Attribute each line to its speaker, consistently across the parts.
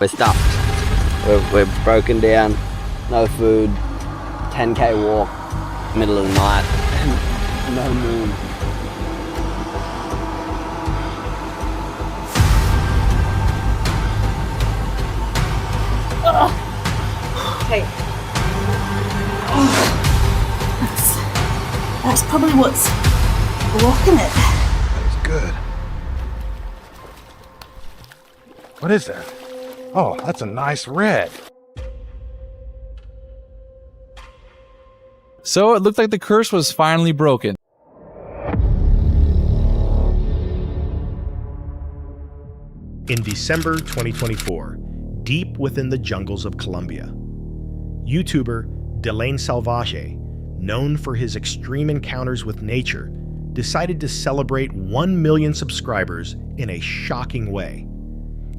Speaker 1: We're stuffed. We're broken down, no food, 10K walk, middle of the night, and no moon.
Speaker 2: Okay. That's probably what's blocking it.
Speaker 3: That was good. What is that? Oh, that's a nice red.
Speaker 4: So it looked like the curse was finally broken.
Speaker 5: In December 2024, deep within the jungles of Colombia, YouTuber Delaine Salvaje, known for his extreme encounters with nature, decided to celebrate 1 million subscribers in a shocking way.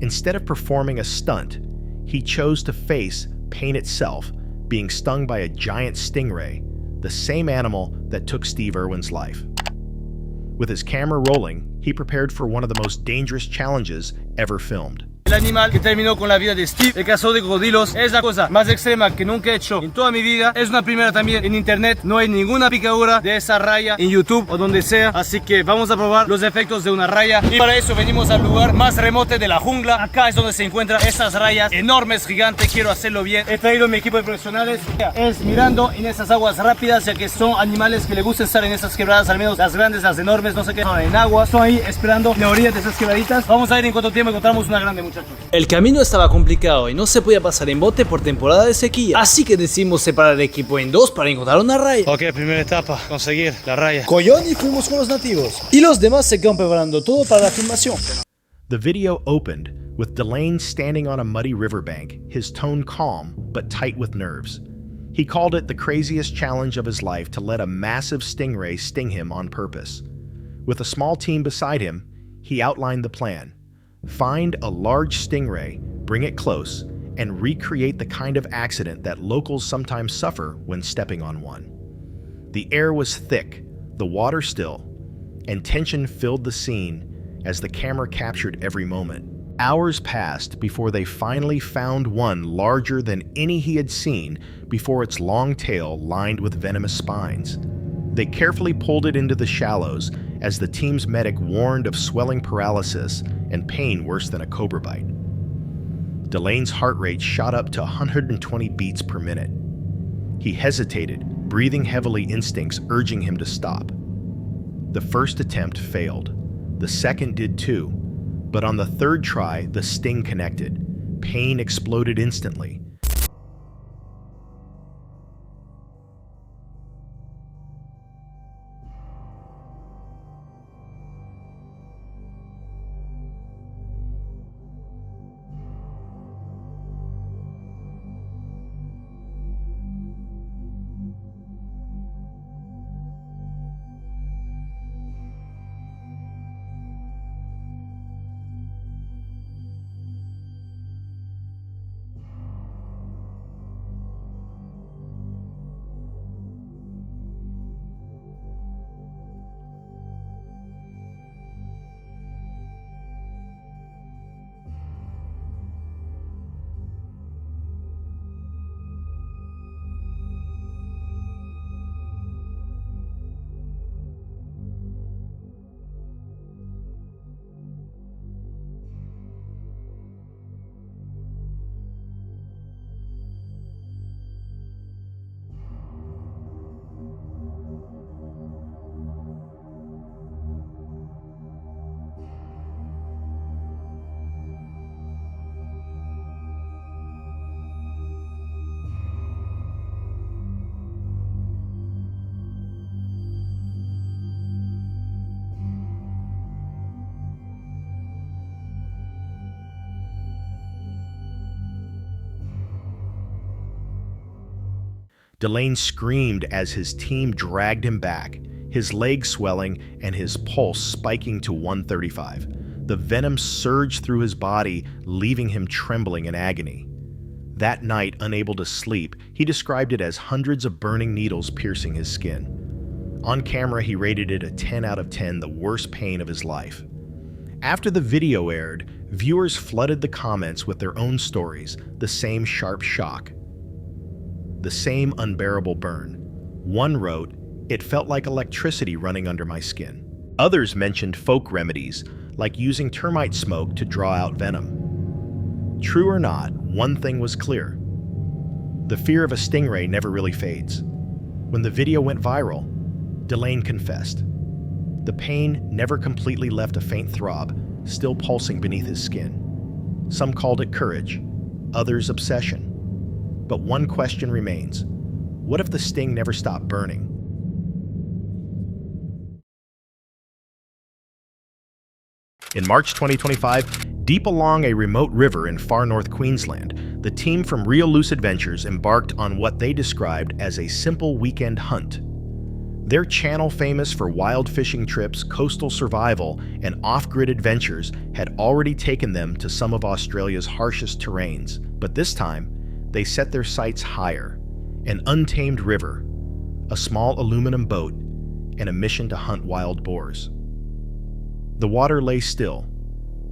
Speaker 5: Instead of performing a stunt, he chose to face pain itself, being stung by a giant stingray, the same animal that took Steve Irwin's life. With his camera rolling, he prepared for one of the most dangerous challenges ever filmed.
Speaker 6: El animal que terminó con la vida de Steve, el cazador de cocodrilos, es la cosa más extrema que nunca he hecho en toda mi vida. Es una primera también en internet. No hay ninguna picadura de esa raya en YouTube o donde sea. Así que vamos a probar los efectos de una raya. Y para eso venimos al lugar más remoto de la jungla. Acá es donde se encuentran esas rayas enormes, gigantes. Quiero hacerlo bien. He traído mi equipo de profesionales. Es mirando en esas aguas rápidas, ya que son animales que le gusta estar en esas quebradas, al menos las grandes, las enormes, no sé qué, son en agua. Están ahí esperando en la orilla de esas quebraditas. Vamos a ver en cuánto tiempo encontramos una grande, muchachos.
Speaker 7: El camino estaba complicado y no se podía pasar en bote por temporada de sequía, así que decidimos separar el equipo en dos para encontrar una raya.
Speaker 6: Ok, primera etapa, conseguir la raya.
Speaker 7: Collón y fuimos con los nativos. Y los demás se quedan preparando todo para la filmación.
Speaker 5: The video opened with Delaine standing on a muddy riverbank, his tone calm but tight with nerves. He called it the craziest challenge of his life to let a massive stingray sting him on purpose. With a small team beside him, he outlined the plan. Find a large stingray, bring it close, and recreate the kind of accident that locals sometimes suffer when stepping on one. The air was thick, the water still, and tension filled the scene as the camera captured every moment. Hours passed before they finally found one larger than any he had seen before, its long tail lined with venomous spines. They carefully pulled it into the shallows as the team's medic warned of swelling paralysis and pain worse than a cobra bite. Delaine's heart rate shot up to 120 beats per minute. He hesitated, breathing heavily, instincts urging him to stop. The first attempt failed. The second did too. But on the third try, the sting connected. Pain exploded instantly. Delaine screamed as his team dragged him back, his legs swelling and his pulse spiking to 135. The venom surged through his body, leaving him trembling in agony. That night, unable to sleep, he described it as hundreds of burning needles piercing his skin. On camera, he rated it a 10 out of 10, the worst pain of his life. After the video aired, viewers flooded the comments with their own stories, the same sharp shock, the same unbearable burn. One wrote, "It felt like electricity running under my skin." Others mentioned folk remedies, like using termite smoke to draw out venom. True or not, one thing was clear. The fear of a stingray never really fades. When the video went viral, Delane confessed. The pain never completely left a faint throb, still pulsing beneath his skin. Some called it courage, others obsession. But one question remains. What if the sting never stopped burning? In March 2025, deep along a remote river in far north Queensland, the team from Real Loose Adventures embarked on what they described as a simple weekend hunt. Their channel, famous for wild fishing trips, coastal survival, and off-grid adventures, had already taken them to some of Australia's harshest terrains. But this time, they set their sights higher. An untamed river, a small aluminum boat, and a mission to hunt wild boars. The water lay still,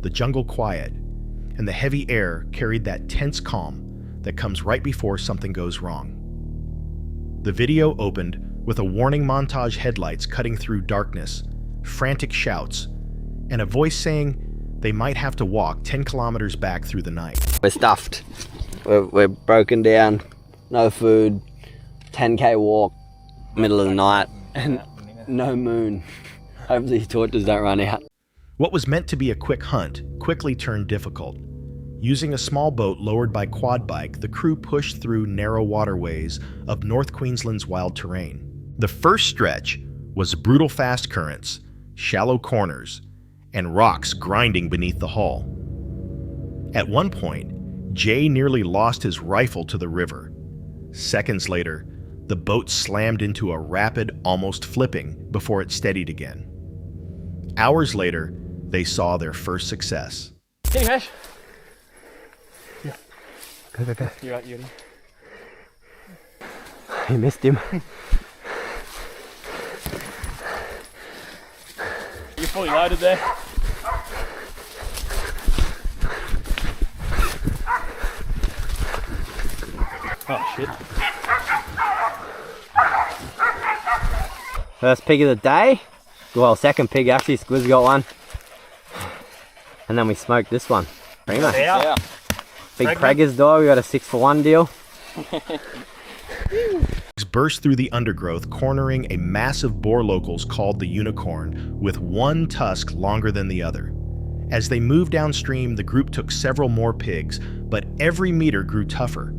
Speaker 5: the jungle quiet, and the heavy air carried that tense calm that comes right before something goes wrong. The video opened with a warning montage, headlights cutting through darkness, frantic shouts, and a voice saying they might have to walk 10 kilometers back through the night.
Speaker 1: We're stuffed. We're broken down. No food. 10K walk. Middle of the night. And no moon. Hopefully the torches don't run out.
Speaker 5: What was meant to be a quick hunt quickly turned difficult. Using a small boat lowered by quad bike, the crew pushed through narrow waterways of North Queensland's wild terrain. The first stretch was brutal fast currents, shallow corners, and rocks grinding beneath the hull. At one point, Jay nearly lost his rifle to the river. Seconds later, the boat slammed into a rapid, almost flipping, before it steadied again. Hours later, they saw their first success.
Speaker 6: Hey guys.
Speaker 1: Go.
Speaker 6: You're right, Yuri.
Speaker 1: You missed him.
Speaker 6: You're fully loaded there. Oh shit.
Speaker 1: First pig of the day. Well, second pig actually. Squid's got one. And then we smoked this one. Primo.
Speaker 6: Yeah.
Speaker 1: Big Preggers dog. We got a 6-for-1 deal.
Speaker 5: Burst through the undergrowth, cornering a massive boar locals called the unicorn, with one tusk longer than the other. As they moved downstream, the group took several more pigs, but every meter grew tougher.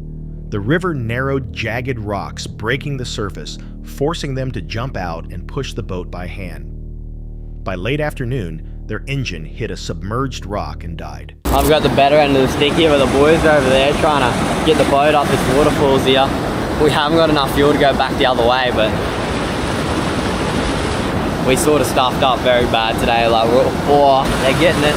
Speaker 5: The river narrowed jagged rocks, breaking the surface, forcing them to jump out and push the boat by hand. By late afternoon, their engine hit a submerged rock and died.
Speaker 1: I've got the better end of the stick here, but the boys are over there trying to get the boat up this waterfalls here. We haven't got enough fuel to go back the other way, but we sort of stuffed up very bad today. Like, they're getting it.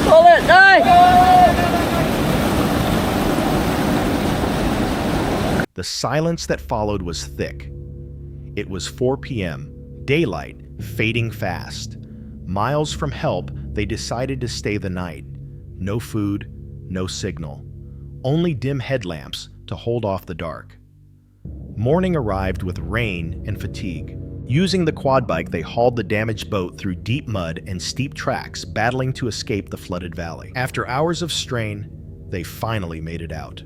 Speaker 1: Pull it, no!
Speaker 5: The silence that followed was thick. It was 4 p.m., daylight fading fast. Miles from help, they decided to stay the night. No food, no signal. Only dim headlamps to hold off the dark. Morning arrived with rain and fatigue. Using the quad bike, they hauled the damaged boat through deep mud and steep tracks, battling to escape the flooded valley. After hours of strain, they finally made it out.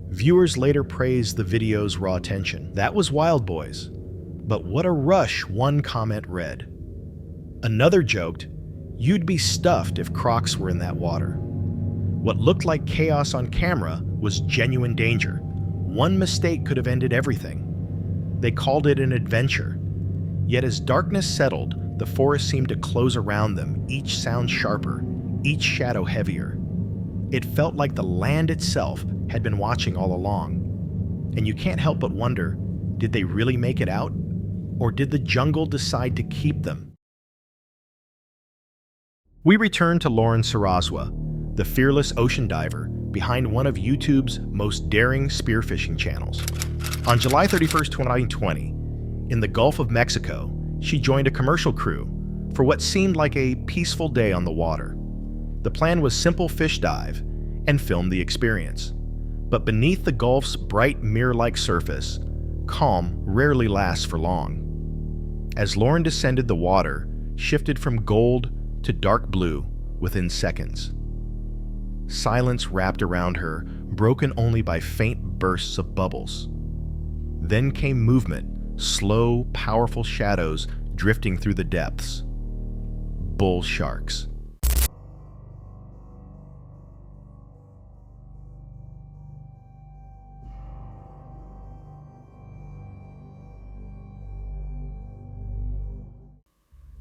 Speaker 5: Viewers later praised the video's raw tension. That was wild, boys. But what a rush, one comment read. Another joked, "You'd be stuffed if Crocs were in that water." What looked like chaos on camera was genuine danger. One mistake could have ended everything. They called it an adventure. Yet as darkness settled, the forest seemed to close around them, each sound sharper, each shadow heavier. It felt like the land itself had been watching all along. And you can't help but wonder, did they really make it out? Or did the jungle decide to keep them? We return to Lauren Saraswa, the fearless ocean diver behind one of YouTube's most daring spearfishing channels. On July 31st, 2020, in the Gulf of Mexico, she joined a commercial crew for what seemed like a peaceful day on the water. The plan was simple fish dive and film the experience. But beneath the Gulf's bright mirror-like surface, calm rarely lasts for long. As Lauren descended, the water shifted from gold to dark blue within seconds. Silence wrapped around her, broken only by faint bursts of bubbles. Then came movement, slow, powerful shadows drifting through the depths. Bull sharks.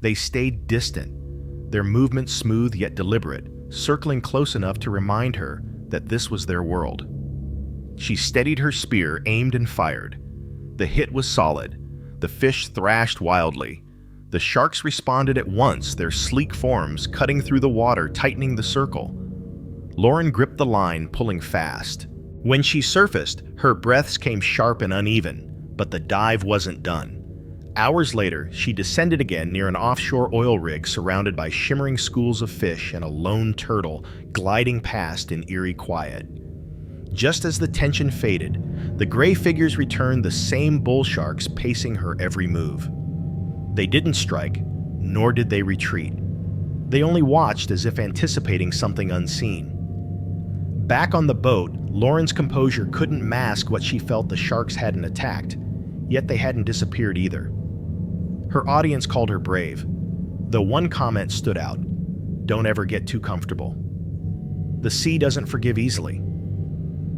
Speaker 5: They stayed distant, their movements smooth yet deliberate, circling close enough to remind her that this was their world. She steadied her spear, aimed and fired. The hit was solid. The fish thrashed wildly. The sharks responded at once, their sleek forms cutting through the water, tightening the circle. Lauren gripped the line, pulling fast. When she surfaced, her breaths came sharp and uneven, but the dive wasn't done. Hours later, she descended again near an offshore oil rig surrounded by shimmering schools of fish and a lone turtle gliding past in eerie quiet. Just as the tension faded, the gray figures returned, the same bull sharks pacing her every move. They didn't strike, nor did they retreat. They only watched as if anticipating something unseen. Back on the boat, Lauren's composure couldn't mask what she felt the sharks hadn't attacked, yet they hadn't disappeared either. Her audience called her brave, though one comment stood out: "Don't ever get too comfortable." The sea doesn't forgive easily.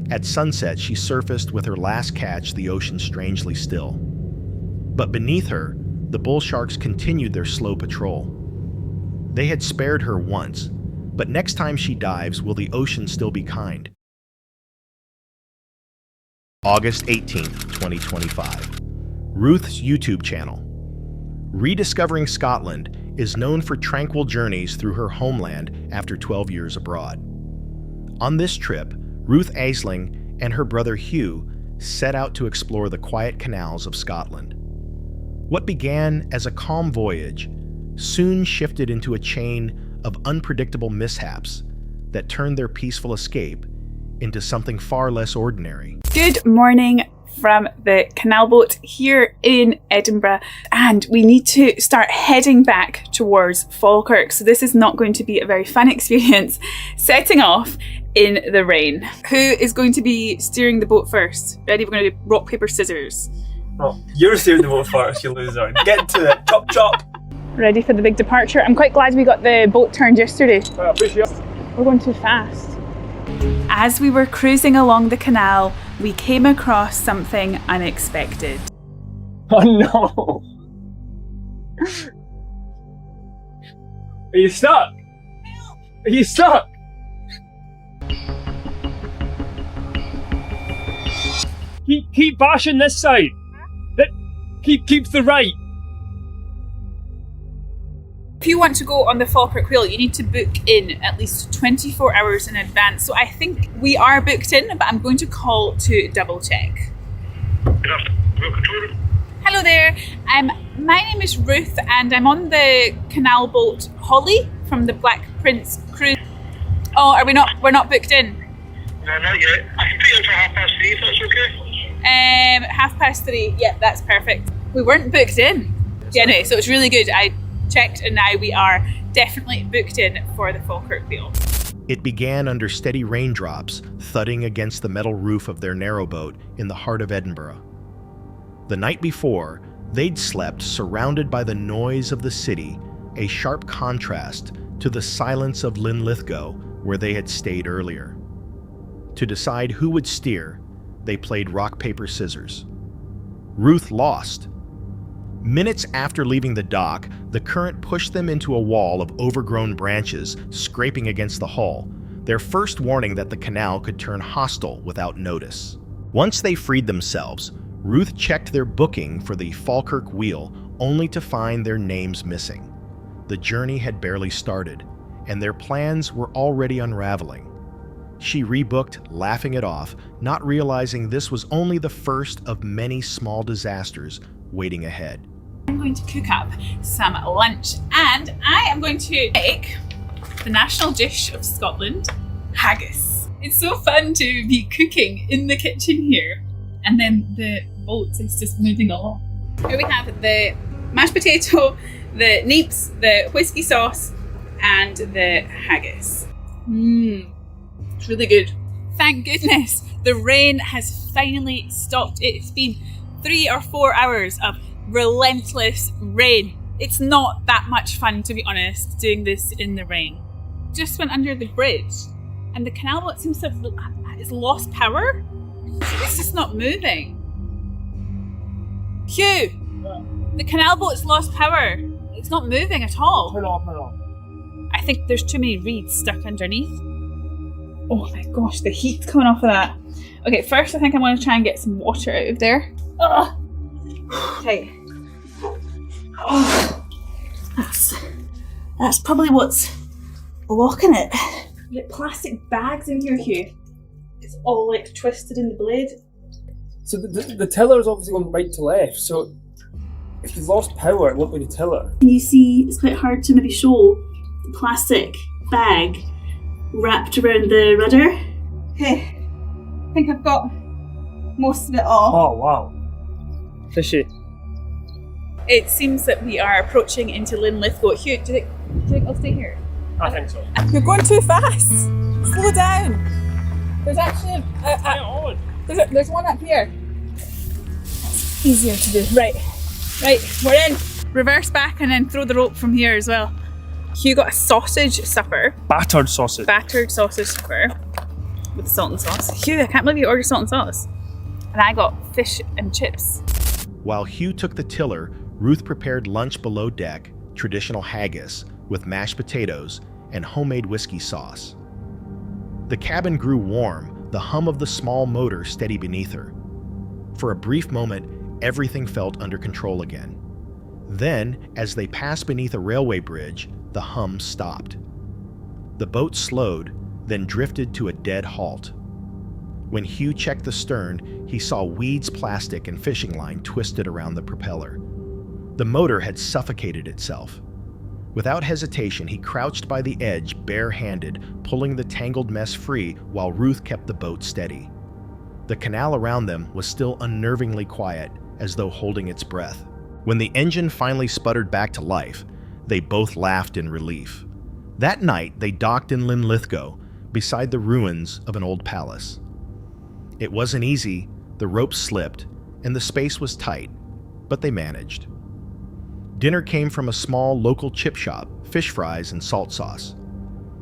Speaker 5: At sunset, she surfaced with her last catch, the ocean strangely still. But beneath her, the bull sharks continued their slow patrol. They had spared her once, but next time she dives, will the ocean still be kind? August 18th, 2025. Ruth's YouTube channel. Rediscovering Scotland is known for tranquil journeys through her homeland after 12 years abroad. On this trip, Ruth Aisling and her brother Hugh set out to explore the quiet canals of Scotland. What began as a calm voyage soon shifted into a chain of unpredictable mishaps that turned their peaceful escape into something far less ordinary.
Speaker 2: Good morning from the Canal boat here in Edinburgh, and we need to start heading back towards Falkirk, so this is not going to be a very fun experience setting off in the rain. Who is going to be steering the boat first? Ready? We're going to do rock, paper, scissors.
Speaker 8: Oh, you're steering the boat first, you loser. Get to it. Chop, chop.
Speaker 2: Ready for the big departure. I'm quite glad we got the boat turned yesterday.
Speaker 8: I appreciate it.
Speaker 2: We're going too fast. As we were cruising along the canal, we came across something unexpected.
Speaker 8: Oh no! Are you stuck? Are you stuck? Keep bashing this side. Keep the right.
Speaker 2: If you want to go on the Falkirk wheel, you need to book in at least 24 hours in advance. So I think we are booked in, but I'm going to call to double check. Hello there. My name is Ruth and I'm on the Canal boat Holly from the Black Prince cruise. Oh, we're not booked in?
Speaker 9: No, not yet. I can put you in for 3:30 if that's okay.
Speaker 2: 3:30, yeah, that's perfect. We weren't booked in. Yeah, no, so it's really good. I checked and now we are definitely booked in for the Falkirk wheel.
Speaker 5: It began under steady raindrops thudding against the metal roof of their narrowboat in the heart of Edinburgh. The night before, they'd slept surrounded by the noise of the city, a sharp contrast to the silence of Linlithgow, where they had stayed earlier. To decide who would steer, they played rock, paper, scissors. Ruth lost. Minutes after leaving the dock, the current pushed them into a wall of overgrown branches scraping against the hull, their first warning that the canal could turn hostile without notice. Once they freed themselves, Ruth checked their booking for the Falkirk wheel only to find their names missing. The journey had barely started, and their plans were already unraveling. She rebooked, laughing it off, not realizing this was only the first of many small disasters waiting ahead.
Speaker 2: I'm going to cook up some lunch, and I am going to make the national dish of Scotland, haggis. It's so fun to be cooking in the kitchen here, and then the boat is just moving along. Here we have the mashed potato, the neeps, the whiskey sauce, and the haggis. It's really good. Thank goodness the rain has finally stopped. It's been 3 or 4 hours of relentless rain. It's not that much fun, to be honest, doing this in the rain. Just went under the bridge, and the canal boat seems to have lost power. It's just not moving. Hugh, the canal boat's lost power. It's not moving at all.
Speaker 6: Turn off.
Speaker 2: I think there's too many reeds stuck underneath. Oh my gosh, the heat's coming off of that. Okay, first I think I'm going to try and get some water out of there. Ugh. Okay. Oh, that's probably what's blocking it. There's plastic bags in here, Hugh. It's all like twisted in the blade.
Speaker 6: So the tiller is obviously going right to left, so if you've lost power, it won't be the tiller.
Speaker 2: Can you see, it's quite hard to maybe show the plastic bag wrapped around the rudder. Okay, I think I've got most of it off.
Speaker 6: Oh, wow. Fishy.
Speaker 2: It seems that we are approaching into Linlithgow. Hugh, do you think I'll stay here?
Speaker 6: I think so.
Speaker 2: You're going too fast. Slow down. There's actually there's one up here. That's easier to do. Right, we're in. Reverse back and then throw the rope from here as well. Hugh got a sausage supper.
Speaker 6: Battered sausage.
Speaker 2: Battered sausage supper with salt and sauce. Hugh, I can't believe you ordered salt and sauce. And I got fish and chips.
Speaker 5: While Hugh took the tiller, Ruth prepared lunch below deck, traditional haggis, with mashed potatoes and homemade whiskey sauce. The cabin grew warm, the hum of the small motor steady beneath her. For a brief moment, everything felt under control again. Then, as they passed beneath a railway bridge, the hum stopped. The boat slowed, then drifted to a dead halt. When Hugh checked the stern, he saw weeds, plastic, and fishing line twisted around the propeller. The motor had suffocated itself. Without hesitation, he crouched by the edge, bare-handed, pulling the tangled mess free while Ruth kept the boat steady. The canal around them was still unnervingly quiet, as though holding its breath. When the engine finally sputtered back to life, they both laughed in relief. That night, they docked in Linlithgow, beside the ruins of an old palace. It wasn't easy, the ropes slipped, and the space was tight, but they managed. Dinner came from a small local chip shop, fish fries and salt sauce.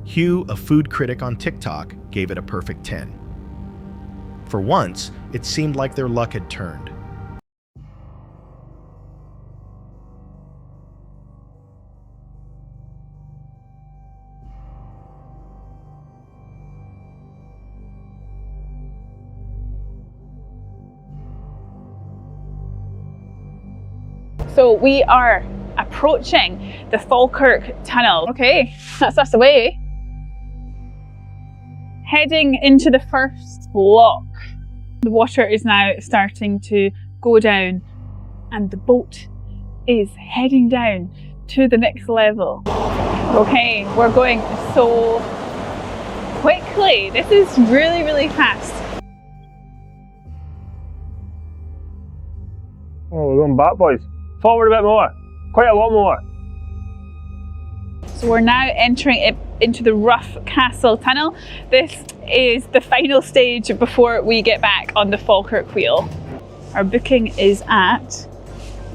Speaker 5: Hugh, a food critic on TikTok, gave it a perfect 10. For once, it seemed like their luck had turned.
Speaker 2: So we are approaching the Falkirk Tunnel. Okay, that's us away. Heading into the first block. The water is now starting to go down and the boat is heading down to the next level. Okay, we're going so quickly. This is really, really fast.
Speaker 6: Oh, we're going back, boys. Forward a bit more. Quite a lot more.
Speaker 2: So we're now entering it into the Rough Castle Tunnel. This is the final stage before we get back on the Falkirk Wheel. Our booking is at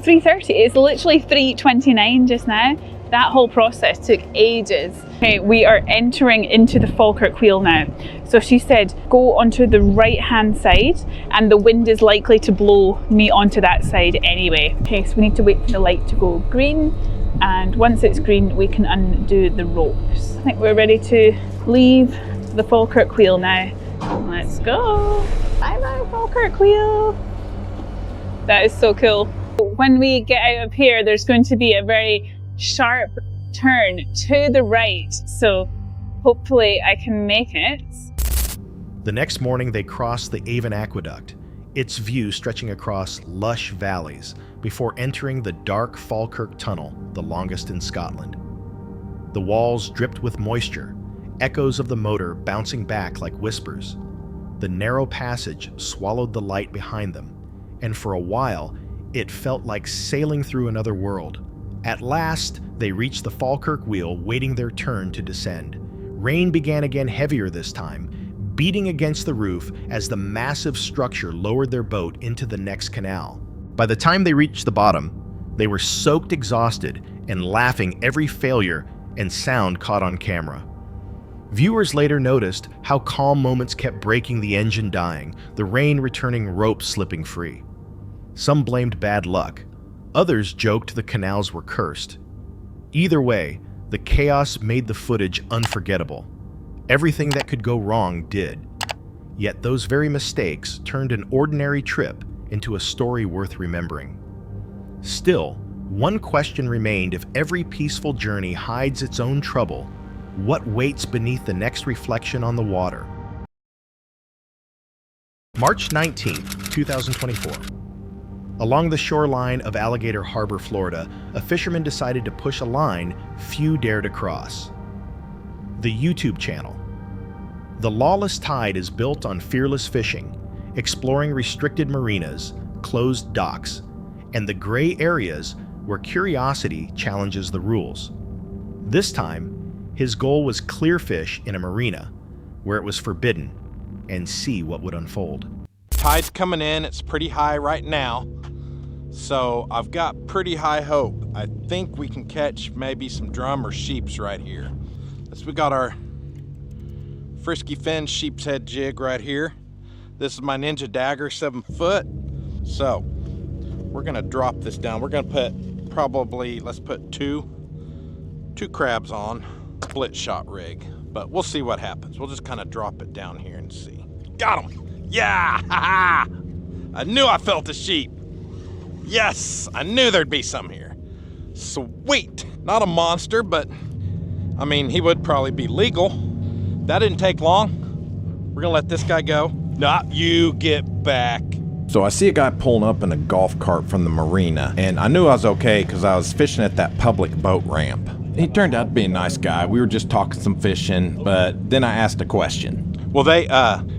Speaker 2: 3:30. It's literally 3:29 just now. That whole process took ages. Okay, we are entering into the Falkirk Wheel now. So she said, go onto the right-hand side and the wind is likely to blow me onto that side anyway. Okay, so we need to wait for the light to go green, and once it's green, we can undo the ropes. I think we're ready to leave the Falkirk Wheel now. Let's go. Bye-bye, Falkirk Wheel. That is so cool. When we get out of here, there's going to be a very sharp turn to the right, so hopefully I can make it.
Speaker 5: The next morning, they crossed the Avon Aqueduct, its view stretching across lush valleys, before entering the dark Falkirk Tunnel, the longest in Scotland. The walls dripped with moisture, echoes of the motor bouncing back like whispers. The narrow passage swallowed the light behind them, and for a while, it felt like sailing through another world. At last, they reached the Falkirk wheel, waiting their turn to descend. Rain began again, heavier this time, beating against the roof as the massive structure lowered their boat into the next canal. By the time they reached the bottom, they were soaked, exhausted, and laughing every failure and sound caught on camera. Viewers later noticed how calm moments kept breaking, the engine dying, the rain returning, ropes slipping free. Some blamed bad luck. Others joked the canals were cursed. Either way, the chaos made the footage unforgettable. Everything that could go wrong did. Yet those very mistakes turned an ordinary trip into a story worth remembering. Still, one question remained: if every peaceful journey hides its own trouble, what waits beneath the next reflection on the water? March 19, 2024. Along the shoreline of Alligator Harbor, Florida, a fisherman decided to push a line few dare to cross. The YouTube channel. The Lawless Tide is built on fearless fishing, exploring restricted marinas, closed docks, and the gray areas where curiosity challenges the rules. This time, his goal was clear fish in a marina where it was forbidden and see what would unfold.
Speaker 10: Tide's coming in, it's pretty high right now, so I've got pretty high hope. I think we can catch maybe some drum or sheeps right here. We got our frisky fin sheep's head jig right here. This is my Ninja Dagger 7 foot. So we're gonna drop this down. We're gonna put probably, let's put two crabs on, split shot rig, but we'll see what happens. We'll just kind of drop it down here and see. Got him. Yeah, I knew I felt a sheep. Yes, I knew there'd be some here. Sweet. Not a monster, but I mean, he would probably be legal. That didn't take long. We're gonna let this guy go. Nah, you get back.
Speaker 11: So I see a guy pulling up in a golf cart from the marina, and I knew I was okay because I was fishing at that public boat ramp. He turned out to be a nice guy. We were just talking some fishing, but then I asked a question.
Speaker 10: Will they,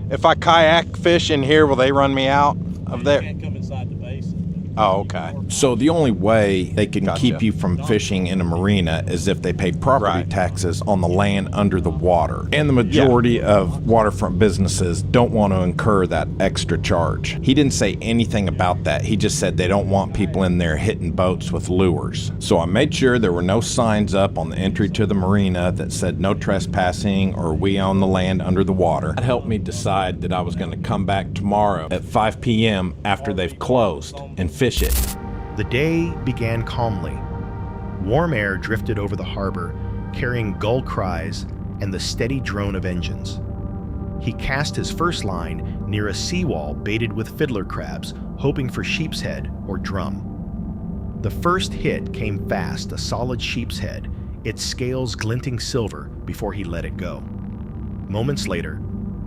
Speaker 10: if I kayak fish in here, will they run me out of there?
Speaker 7: You can't come inside the basin.
Speaker 10: Oh, okay.
Speaker 11: So the only way they can keep you from fishing in a marina is if they pay property taxes on the land under the water. And the majority of waterfront businesses don't want to incur that extra charge. He didn't say anything about that. He just said they don't want people in there hitting boats with lures. So I made sure there were no signs up on the entry to the marina that said no trespassing or we own the land under the water. That helped me decide that I was going to come back tomorrow at 5 p.m. after they've closed and fish it.
Speaker 5: The day began calmly. Warm air drifted over the harbor, carrying gull cries and the steady drone of engines. He cast his first line near a seawall baited with fiddler crabs, hoping for sheep's head or drum. The first hit came fast, a solid sheep's head, its scales glinting silver before he let it go. Moments later,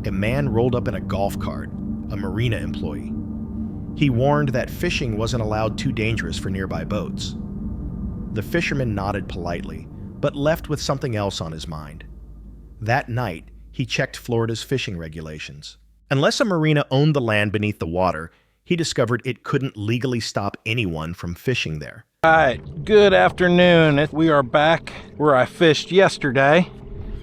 Speaker 5: a man rolled up in a golf cart, a marina employee. He warned that fishing wasn't allowed too dangerous for nearby boats. The fisherman nodded politely, but left with something else on his mind. That night, he checked Florida's fishing regulations. Unless a marina owned the land beneath the water, he discovered it couldn't legally stop anyone from fishing there.
Speaker 10: All right, good afternoon. We are back where I fished yesterday,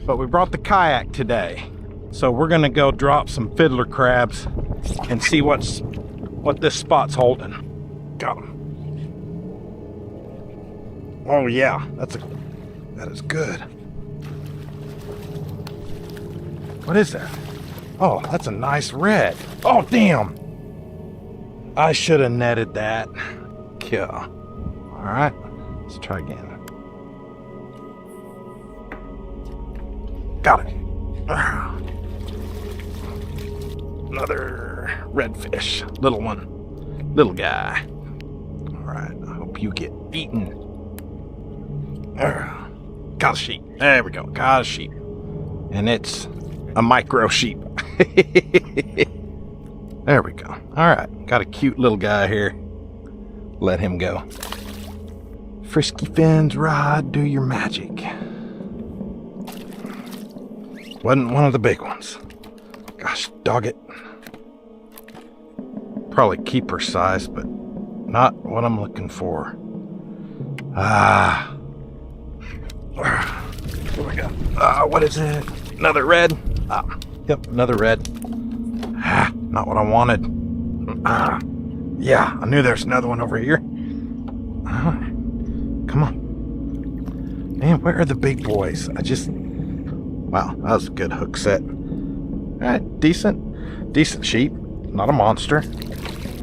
Speaker 10: but we brought the kayak today. So we're gonna go drop some fiddler crabs and see what this spot's holding. Got him. Oh yeah, that is good.
Speaker 3: What is that? Oh, that's a nice red. Oh, damn.
Speaker 10: I should have netted that. Yeah. All right, let's try again. Got it. Another redfish, little one, little guy. All right, I hope you get eaten. got a sheep. There we go, got a sheep. And it's a micro sheep. There we go. All right, got a cute little guy here. Let him go. Frisky fins, rod, do your magic. Wasn't one of the big ones. Gosh, dog it. Probably keeper size, but not what I'm looking for. What we got? What is it? Another red? Yep, another red. Not what I wanted. Yeah, I knew there's another one over here. Come on. Man, where are the big boys? Wow, that was a good hook set. Alright, decent sheep. Not a monster.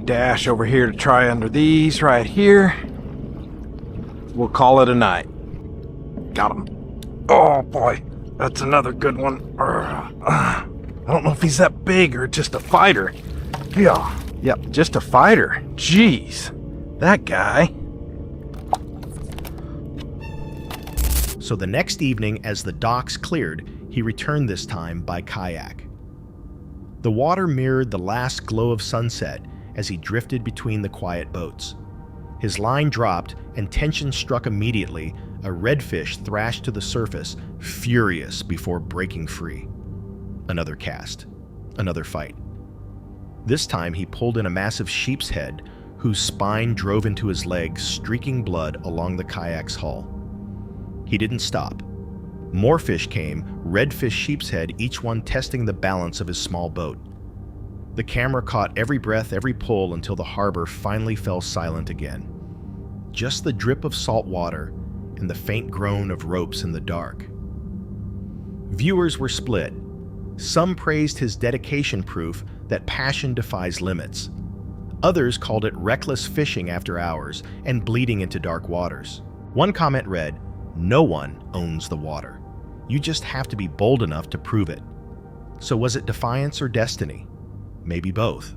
Speaker 10: Dash over here to try under these right here. We'll call it a night. Got him. Oh boy, that's another good one. I don't know if he's that big or just a fighter. Yeah, yep, just a fighter. Jeez, that guy.
Speaker 5: So the next evening, as the docks cleared, he returned this time by kayak. The water mirrored the last glow of sunset as he drifted between the quiet boats. His line dropped and tension struck immediately. A redfish thrashed to the surface, furious before breaking free. Another cast. Another fight. This time he pulled in a massive sheep's head whose spine drove into his legs, streaking blood along the kayak's hull. He didn't stop. More fish came, redfish sheep's head, each one testing the balance of his small boat. The camera caught every breath, every pull until the harbor finally fell silent again. Just the drip of salt water and the faint groan of ropes in the dark. Viewers were split. Some praised his dedication, proof that passion defies limits. Others called it reckless fishing after hours and bleeding into dark waters. One comment read, "No one owns the water. You just have to be bold enough to prove it." So was it defiance or destiny? Maybe both.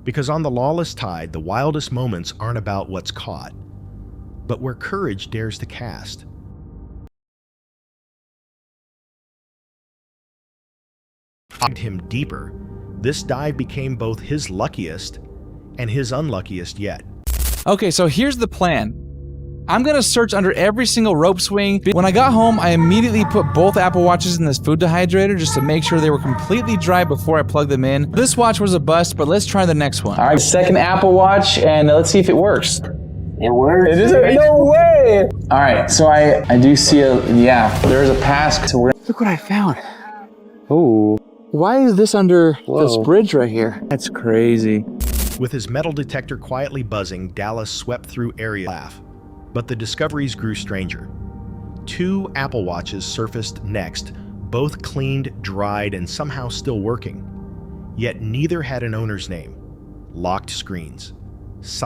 Speaker 5: Because on the lawless tide, the wildest moments aren't about what's caught, but where courage dares to cast. Dived him deeper. This dive became both his luckiest and his unluckiest yet.
Speaker 4: Okay, so here's the plan. I'm gonna search under every single rope swing. When I got home, I immediately put both Apple Watches in this food dehydrator just to make sure they were completely dry before I plugged them in. This watch was a bust, but let's try the next one.
Speaker 12: All right, second Apple Watch, and let's see if it works.
Speaker 13: It works.
Speaker 12: It is no way! All right, so I do see there is a pass. So
Speaker 1: Look what I found.
Speaker 12: ooh,
Speaker 1: Why is this under this
Speaker 12: Whoa.
Speaker 1: bridge right here?
Speaker 12: that's crazy.
Speaker 5: With his metal detector quietly buzzing, Dallas swept through area laugh. But the discoveries grew stranger. 2 Apple Watches surfaced next, both cleaned, dried, and somehow still working. Yet neither had an owner's name. Locked screens.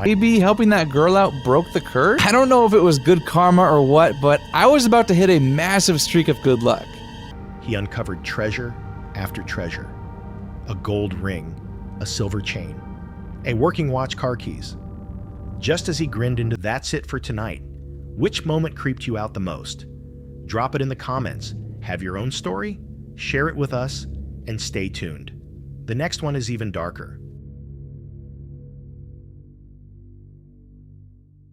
Speaker 4: Maybe helping that girl out broke the curse? I don't know if it was good karma or what, but I was about to hit a massive streak of good luck.
Speaker 5: He uncovered treasure after treasure. A gold ring, a silver chain, a working watch, car keys. Just as he grinned into "That's it for tonight," which moment creeped you out the most? Drop it in the comments. Have your own story? Share it with us, and stay tuned. The next one is even darker.